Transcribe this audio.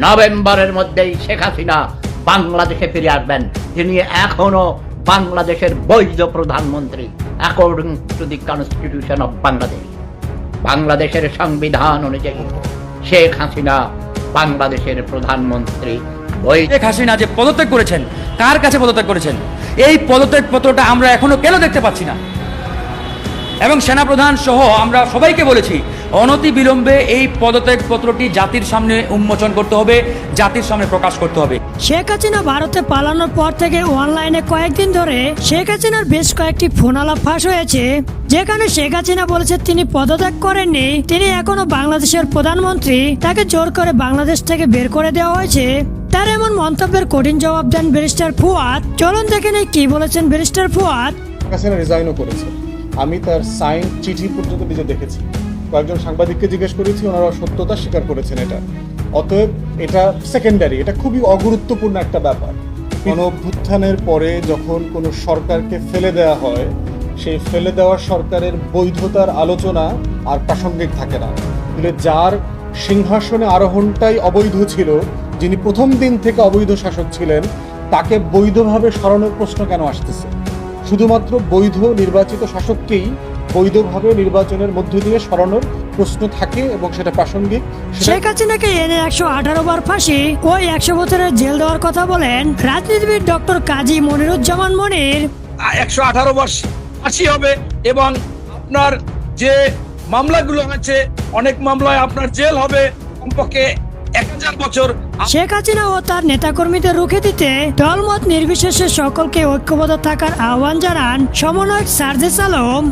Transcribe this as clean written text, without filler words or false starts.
নভেম্বরের মধ্যেই শেখ হাসিনা বাংলাদেশে ফিরে আসবেন। তিনি এখনো বাংলাদেশের বৈধ প্রধানমন্ত্রী according to the constitution of Bangladesh. বাংলাদেশের সংবিধান অনুযায়ী শেখ হাসিনা বাংলাদেশের প্রধানমন্ত্রী। শেখ হাসিনা যে পদত্যাগ করেছেন, কার কাছে পদত্যাগ করেছেন, এই পদত্যাগ পত্রটা আমরা এখনো কেন দেখতে পাচ্ছি না? এবং সেনাপ্রধান সহ আমরা সবাইকে বলেছি অনতি বিলম্বে এই পদত্যাগ পত্রটি জাতির সামনে উন্মোচন করতে হবে, জাতির সামনে প্রকাশ করতে হবে। শেখ হাসিনা ভারতে পালানোর পর থেকে অনলাইনে কয়েকদিন ধরে শেখ হাসিনার বেশ কয়েকটি ফোনালাপ ফাঁস হয়েছে, যেখানে শেখ হাসিনা বলেছে তিনি পদত্যাগ করেননি, তিনি এখনো বাংলাদেশের প্রধানমন্ত্রী, তাকে জোর করে বাংলাদেশ থেকে বের করে দেওয়া হয়েছে। তার এমন মন্তব্যের কঠিন জবাব দেন ব্যারিস্টার ফুয়াদ। চলুন দেখে নেই কি বলেছেন ব্যারিস্টার ফুয়াদ। হাসিনা রিজাইনও করেছে, আমি তার সাইন চিঠি পর্যন্ত নিজে দেখেছি। কয়েকজন সাংবাদিককে জিজ্ঞেস করেছি, ওনারা সত্যতা স্বীকার করেছেন এটা। অতএব এটা সেকেন্ডারি, এটা খুবই অগুরুত্বপূর্ণ একটা ব্যাপার। কোনো অভ্যুত্থানের পরে যখন কোনো সরকারকে ফেলে দেওয়া হয়, সেই ফেলে দেওয়া সরকারের বৈধতার আলোচনা আর প্রাসঙ্গিক থাকে না। তাহলে যার সিংহাসনে আরোহণটাই অবৈধ ছিল, যিনি প্রথম দিন থেকে অবৈধ শাসক ছিলেন, তাকে বৈধভাবে সরানোর প্রশ্ন কেন আসতেছে? শুধুমাত্র বৈধ নির্বাচিত শাসককেই বৈধভাবে নির্বাচনের মধ্য দিয়ে সরানোর প্রশ্ন থাকে এবং সেটা প্রাসঙ্গিক। শেখ হাসিনাকে এনে 118 বার ফাঁসি ও 100 বছরের জেল দেওয়ার কথা বলেন রাজনীতিবিদ ডক্টর কাজী মনিরুজ্জামান মনির। 118 বার ফাঁসি হবে এবং আপনার যে মামলাগুলো আছে, অনেক মামলায় আপনার জেল হবে কমপক্ষে 1000 বছর। শেখ হাসিনা ও তার নেতাকর্মীদের রুখে দিতে দলমত নির্বিশেষে সকলকে ঐক্যবদ্ধ থাকার আহ্বান জানান সমন্বয়ক সার্জিস আলম।